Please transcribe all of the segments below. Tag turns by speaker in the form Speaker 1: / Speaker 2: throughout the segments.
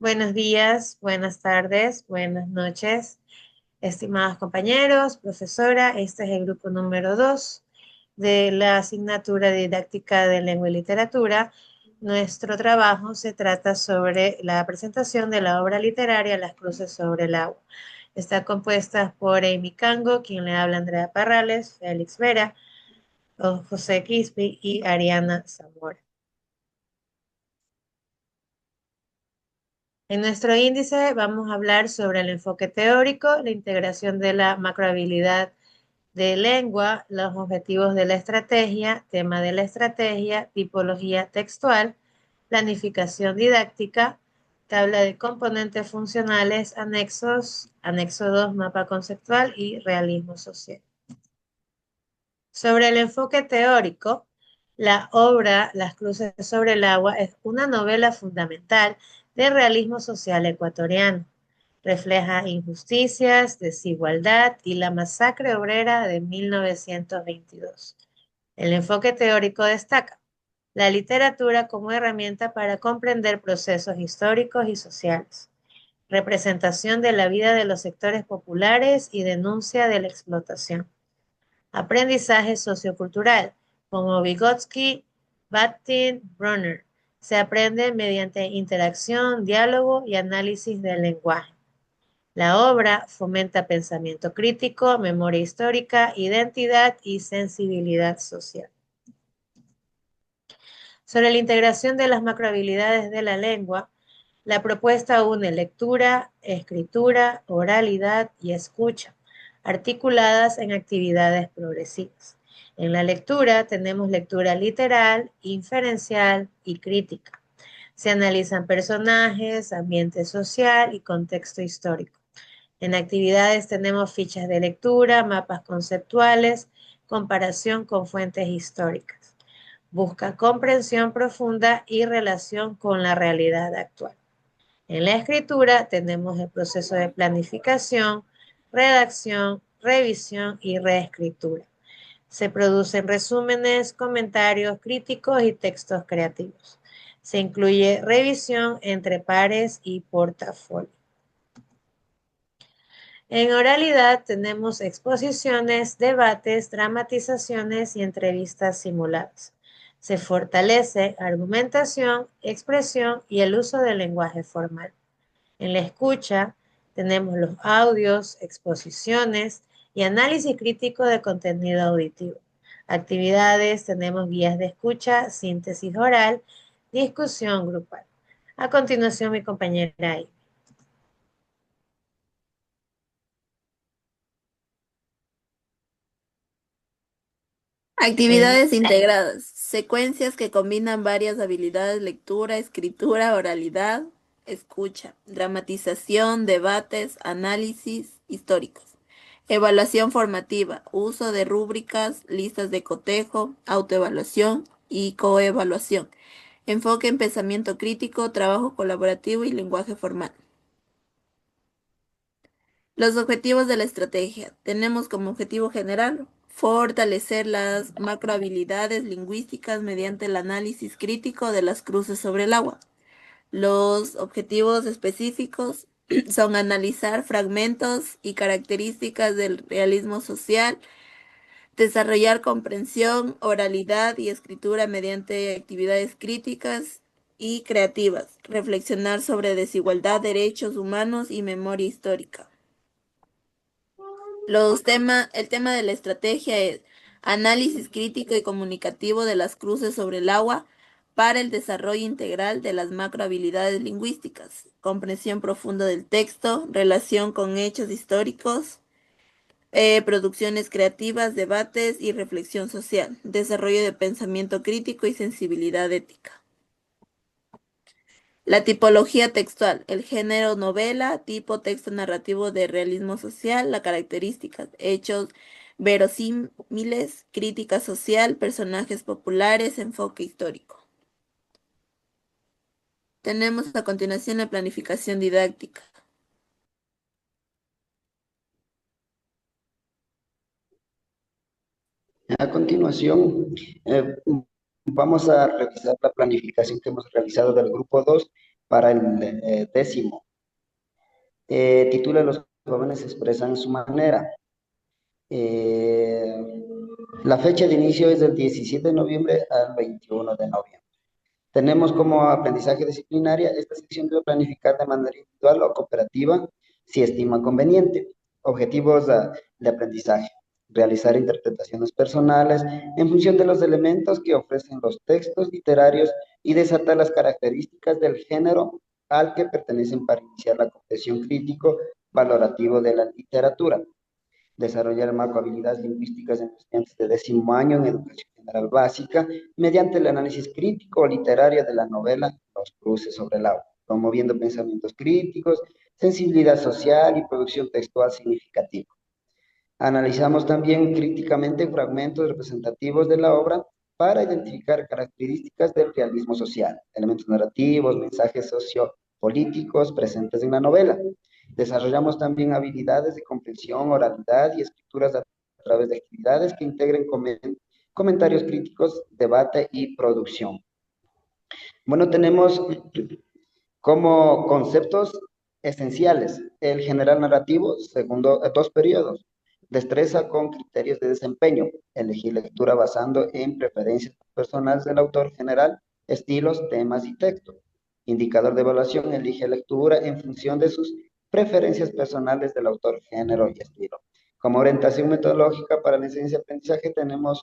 Speaker 1: Buenos días, buenas tardes, buenas noches, estimados compañeros, profesora. Este es el grupo número 2 de la asignatura didáctica de lengua y literatura. Nuestro trabajo se trata sobre la presentación de la obra literaria Las cruces sobre el agua. Está compuesta por Amy Cango, quien le habla Andrea Parrales, Félix Vera, José Quispe y Ariana Zamora. En nuestro índice vamos a hablar sobre el enfoque teórico, la integración de la macrohabilidad de lengua, los objetivos de la estrategia, tema de la estrategia, tipología textual, planificación didáctica, tabla de componentes funcionales, anexos, anexo 2, mapa conceptual y realismo social. Sobre el enfoque teórico, la obra Las cruces sobre el agua es una novela fundamental del realismo social ecuatoriano. Refleja injusticias, desigualdad y la masacre obrera de 1922. El enfoque teórico destaca la literatura como herramienta para comprender procesos históricos y sociales, representación de la vida de los sectores populares y denuncia de la explotación. Aprendizaje sociocultural, como Vygotsky, Bakhtin, Brunner. Se aprende mediante interacción, diálogo y análisis del lenguaje. La obra fomenta pensamiento crítico, memoria histórica, identidad y sensibilidad social. Sobre la integración de las macrohabilidades de la lengua, la propuesta une lectura, escritura, oralidad y escucha, articuladas en actividades progresivas. En la lectura tenemos lectura literal, inferencial y crítica. Se analizan personajes, ambiente social y contexto histórico. En actividades tenemos fichas de lectura, mapas conceptuales, comparación con fuentes históricas. Busca comprensión profunda y relación con la realidad actual. En la escritura tenemos el proceso de planificación, redacción, revisión y reescritura. Se producen resúmenes, comentarios críticos y textos creativos. Se incluye revisión entre pares y portafolio. En oralidad tenemos exposiciones, debates, dramatizaciones y entrevistas simuladas. Se fortalece argumentación, expresión y el uso del lenguaje formal. En la escucha tenemos los audios, exposiciones y análisis crítico de contenido auditivo. Actividades, tenemos guías de escucha, síntesis oral, discusión grupal. A continuación, mi compañera ahí.
Speaker 2: Actividades integradas, secuencias que combinan varias habilidades: lectura, escritura, oralidad, escucha, dramatización, debates, análisis históricos. Evaluación formativa, uso de rúbricas, listas de cotejo, autoevaluación y coevaluación. Enfoque en pensamiento crítico, trabajo colaborativo y lenguaje formal. Los objetivos de la estrategia. Tenemos como objetivo general fortalecer las macrohabilidades lingüísticas mediante el análisis crítico de las cruces sobre el agua. Los objetivos específicos son analizar fragmentos y características del realismo social, desarrollar comprensión, oralidad y escritura mediante actividades críticas y creativas, reflexionar sobre desigualdad, derechos humanos y memoria histórica. El tema de la estrategia es análisis crítico y comunicativo de las cruces sobre el agua para el desarrollo integral de las macrohabilidades lingüísticas, comprensión profunda del texto, relación con hechos históricos, producciones creativas, debates y reflexión social, desarrollo de pensamiento crítico y sensibilidad ética. La tipología textual, el género novela, tipo texto narrativo de realismo social, las características, hechos verosímiles, crítica social, personajes populares, enfoque histórico. Tenemos a continuación la planificación didáctica.
Speaker 3: A continuación, vamos a revisar la planificación que hemos realizado del grupo 2 para el décimo. Titula Los jóvenes expresan su manera. La fecha de inicio es del 17 de noviembre al 21 de noviembre. Tenemos como aprendizaje disciplinaria, esta sección debe planificar de manera individual o cooperativa si estima conveniente. Objetivos de aprendizaje. Realizar interpretaciones personales en función de los elementos que ofrecen los textos literarios y desatar las características del género al que pertenecen para iniciar la comprensión crítico valorativo de la literatura. Desarrollar macrohabilidades lingüísticas en estudiantes de décimo año en educación general básica mediante el análisis crítico o literario de la novela Los cruces sobre el agua, promoviendo pensamientos críticos, sensibilidad social y producción textual significativa. Analizamos también críticamente fragmentos representativos de la obra para identificar características del realismo social, elementos narrativos, mensajes sociopolíticos presentes en la novela. Desarrollamos también habilidades de comprensión, oralidad y escrituras a través de actividades que integren comentarios críticos, debate y producción. Bueno, tenemos como conceptos esenciales el general narrativo, segundo, dos periodos. Destreza con criterios de desempeño. Elegir lectura basando en preferencias personales del autor general, estilos, temas y texto. Indicador de evaluación. Elige lectura en función de sus preferencias personales del autor, género y estilo. Como orientación metodológica para la enseñanza y aprendizaje tenemos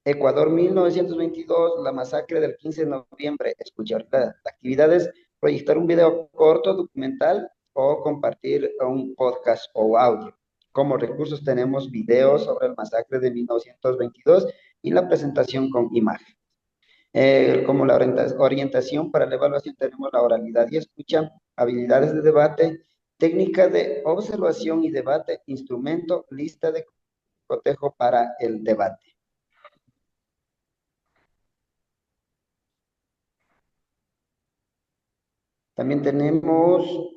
Speaker 3: Ecuador 1922, la masacre del 15 de noviembre. Escuchar. La actividad es proyectar un video corto, documental o compartir un podcast o audio. Como recursos tenemos videos sobre el masacre de 1922 y la presentación con imagen. Como la orientación para la evaluación tenemos la oralidad y escucha, habilidades de debate, técnica de observación y debate, instrumento, lista de cotejo para el debate. También tenemos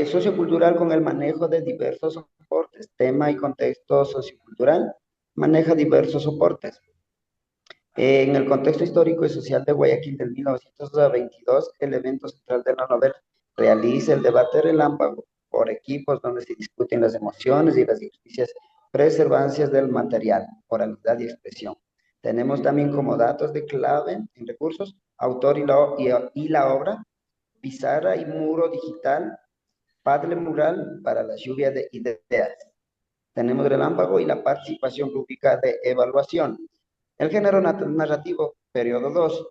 Speaker 3: sociocultural con el manejo de diversos soportes, tema y contexto sociocultural, maneja diversos soportes. En el contexto histórico y social de Guayaquil del 1922, el evento central de la novela realiza el debate relámpago por equipos donde se discuten las emociones y las injusticias, preservancias del material, oralidad y expresión. Tenemos también como datos de clave en recursos, autor y la obra, pizarra y muro digital, Padre mural para la lluvia de ideas. Tenemos relámpago y la participación rúbrica de evaluación. El género narrativo, periodo 2.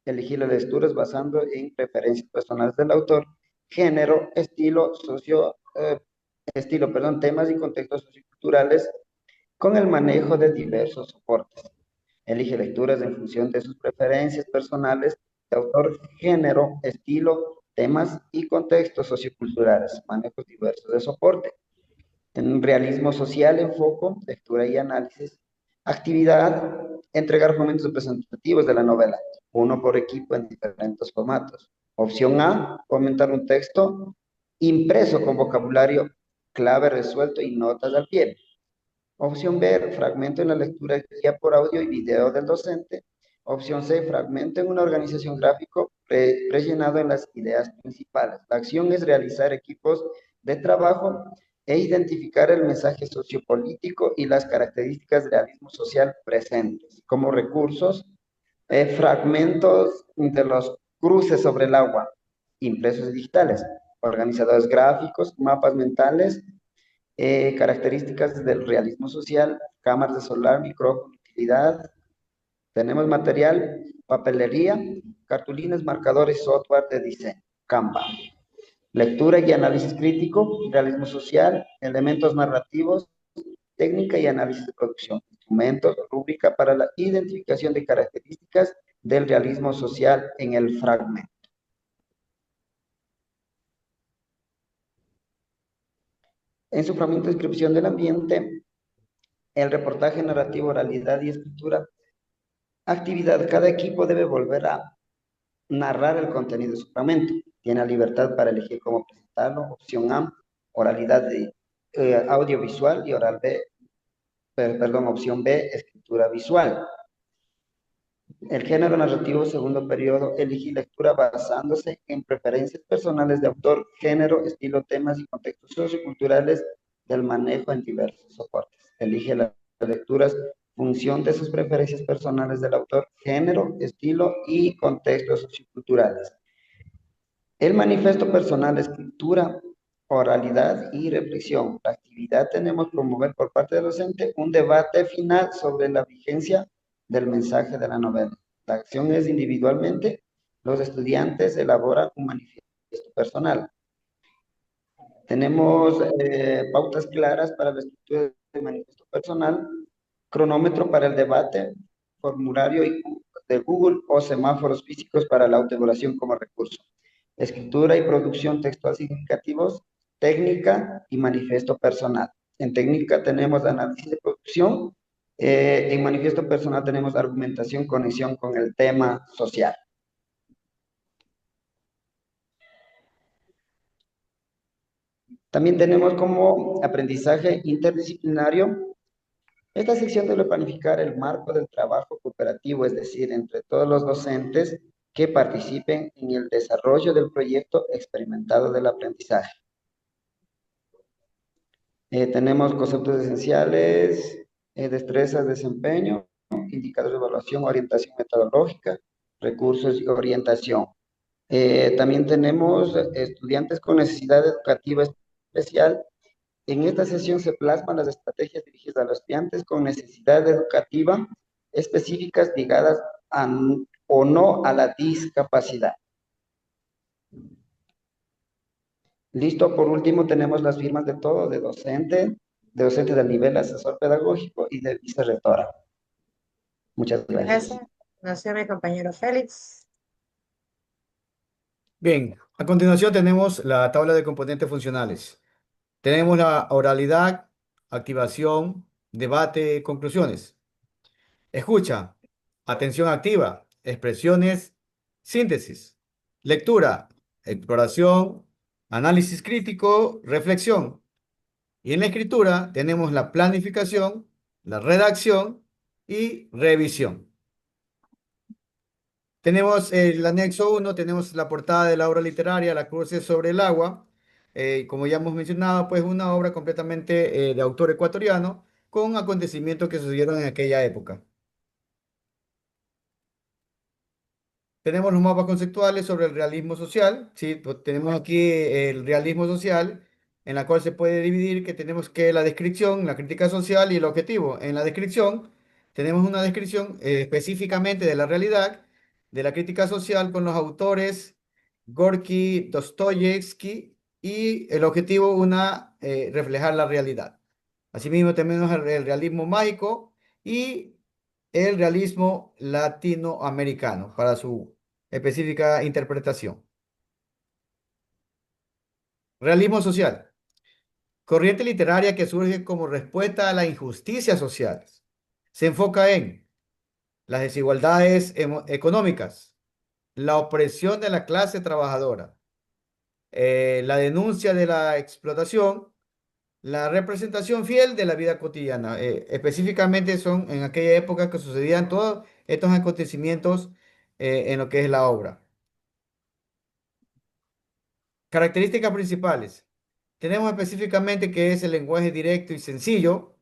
Speaker 3: Elegir las lecturas basando en preferencias personales del autor, género, temas y contextos socioculturales con el manejo de diversos soportes. Elige lecturas en función de sus preferencias personales de autor, género, estilo, temas y contextos socioculturales, manejos diversos de soporte. En realismo social, enfoco, lectura y análisis. Actividad, entregar momentos representativos de la novela, uno por equipo en diferentes formatos. Opción A, comentar un texto impreso con vocabulario clave resuelto y notas al pie. Opción B, fragmento en la lectura guía por audio y video del docente. Opción C, fragmento en una organización gráfico rellenado en las ideas principales. La acción es realizar equipos de trabajo e identificar el mensaje sociopolítico y las características del realismo social presentes. Como recursos, fragmentos de los cruces sobre el agua, impresos y digitales, organizadores gráficos, mapas mentales, características del realismo social, cámaras de solar, micrófono, utilidad. Tenemos material, papelería, cartulinas, marcadores, software de diseño, Canva. Lectura y análisis crítico, realismo social, elementos narrativos, técnica y análisis de producción, instrumentos, rúbrica para la identificación de características del realismo social en el fragmento. En su fragmento de descripción del ambiente, el reportaje narrativo, oralidad y escritura. Actividad. Cada equipo debe volver a narrar el contenido de su fragmento. Tiene la libertad para elegir cómo presentarlo. Opción A, oralidad de audiovisual y opción B, escritura visual. El género narrativo, segundo periodo, elige lectura basándose en preferencias personales de autor, género, estilo, temas y contextos socioculturales del manejo en diversos soportes. Elige las lecturas función de sus preferencias personales del autor, género, estilo y contextos socioculturales. El manifiesto personal, escritura, oralidad y reflexión. La actividad tenemos promover por parte del docente un debate final sobre la vigencia del mensaje de la novela. La acción es individualmente. Los estudiantes elaboran un manifiesto personal. Tenemos pautas claras para la estructura del manifiesto personal, cronómetro para el debate, formulario de Google o semáforos físicos para la autoevaluación como recurso. Escritura y producción textual significativos, técnica y manifiesto personal. En técnica tenemos análisis de producción, en manifiesto personal tenemos argumentación, conexión con el tema social. También tenemos como aprendizaje interdisciplinario. Esta sección debe planificar el marco del trabajo cooperativo, es decir, entre todos los docentes que participen en el desarrollo del proyecto experimentado del aprendizaje. Tenemos conceptos esenciales, destrezas, desempeño, indicadores de evaluación, orientación metodológica, recursos y orientación. También tenemos estudiantes con necesidad educativa especial. En esta sesión se plasman las estrategias dirigidas a los estudiantes con necesidad educativa específicas ligadas o no a la discapacidad. Listo, por último tenemos las firmas de todo, de docente del nivel asesor pedagógico y de vicerrectora. Muchas gracias.
Speaker 1: Gracias. No sé, mi compañero Félix.
Speaker 4: Bien, a continuación tenemos la tabla de componentes funcionales. Tenemos la oralidad, activación, debate, conclusiones. Escucha, atención activa, expresiones, síntesis. Lectura, exploración, análisis crítico, reflexión. Y en la escritura tenemos la planificación, la redacción y revisión. Tenemos el anexo 1, tenemos la portada de la obra literaria, La cruces sobre el agua. Como ya hemos mencionado, pues una obra completamente de autor ecuatoriano con acontecimientos que sucedieron en aquella época. Tenemos los mapas conceptuales sobre el realismo social. Sí, pues tenemos aquí el realismo social, en la cual se puede dividir que tenemos que la descripción, la crítica social y el objetivo. En la descripción tenemos una descripción específicamente de la realidad, de la crítica social con los autores Gorky, Dostoyevsky y el objetivo reflejar la realidad. Asimismo tenemos el realismo mágico y el realismo latinoamericano para su específica interpretación. Realismo social. Corriente literaria que surge como respuesta a las injusticias sociales. Se enfoca en las desigualdades económicas, la opresión de la clase trabajadora, la denuncia de la explotación, la representación fiel de la vida cotidiana. Específicamente son en aquella época que sucedían todos estos acontecimientos en lo que es la obra. Características principales. Tenemos específicamente que es el lenguaje directo y sencillo,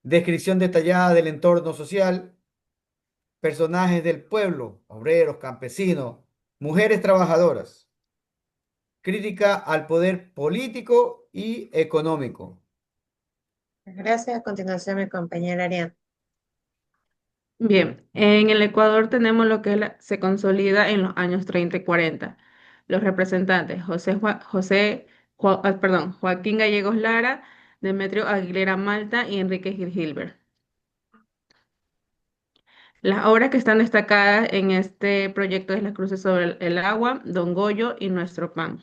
Speaker 4: descripción detallada del entorno social, personajes del pueblo, obreros, campesinos, mujeres trabajadoras, crítica al poder político y económico.
Speaker 1: Gracias. A continuación, mi compañera Ariana.
Speaker 2: Bien, en el Ecuador tenemos lo que se consolida en los años 30 y 40. Los representantes Joaquín Gallegos Lara, Demetrio Aguilera Malta y Enrique Gil Gilbert. Las obras que están destacadas en este proyecto es Las cruces sobre el agua, Don Goyo y Nuestro pan.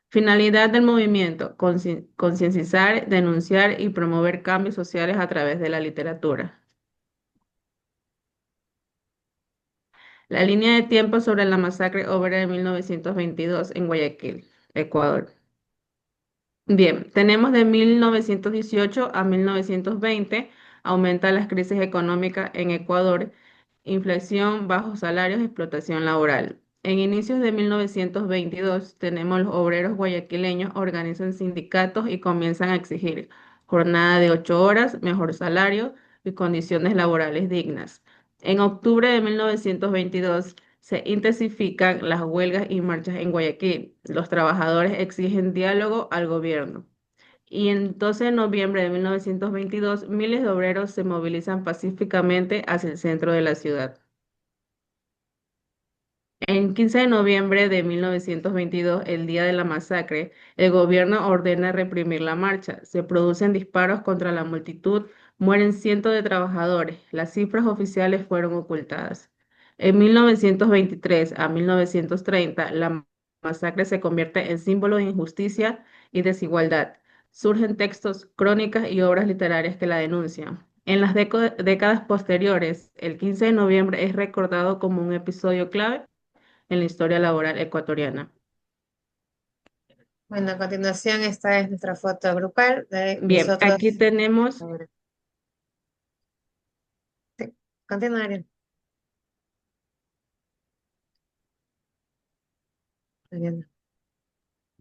Speaker 2: Finalidad del movimiento: concientizar, denunciar y promover cambios sociales a través de la literatura. La línea de tiempo sobre la masacre obrera de 1922 en Guayaquil, Ecuador. Bien, tenemos de 1918 a 1920 aumenta las crisis económicas en Ecuador, inflación, bajos salarios, explotación laboral. En inicios de 1922, tenemos los obreros guayaquileños organizan sindicatos y comienzan a exigir jornada de 8 horas, mejor salario y condiciones laborales dignas. En octubre de 1922 se intensifican las huelgas y marchas en Guayaquil. Los trabajadores exigen diálogo al gobierno. Y en 12 de noviembre de 1922, miles de obreros se movilizan pacíficamente hacia el centro de la ciudad. En 15 de noviembre de 1922, el día de la masacre, el gobierno ordena reprimir la marcha. Se producen disparos contra la multitud, mueren cientos de trabajadores. Las cifras oficiales fueron ocultadas. En 1923 a 1930, la masacre se convierte en símbolo de injusticia y desigualdad. Surgen textos, crónicas y obras literarias que la denuncian. En las décadas posteriores, el 15 de noviembre es recordado como un episodio clave en la historia laboral ecuatoriana.
Speaker 1: Bueno, a continuación esta es nuestra foto grupal de
Speaker 2: Bien,
Speaker 1: nosotros.
Speaker 2: aquí tenemos,
Speaker 1: Sí, continuaré.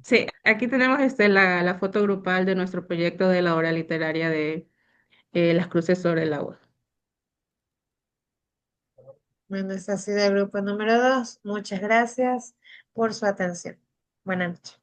Speaker 2: sí, aquí tenemos la foto grupal de nuestro proyecto de la obra literaria de Las Cruces sobre el Agua.
Speaker 1: Bueno, este ha sido el grupo número 2. Muchas gracias por su atención. Buenas noches.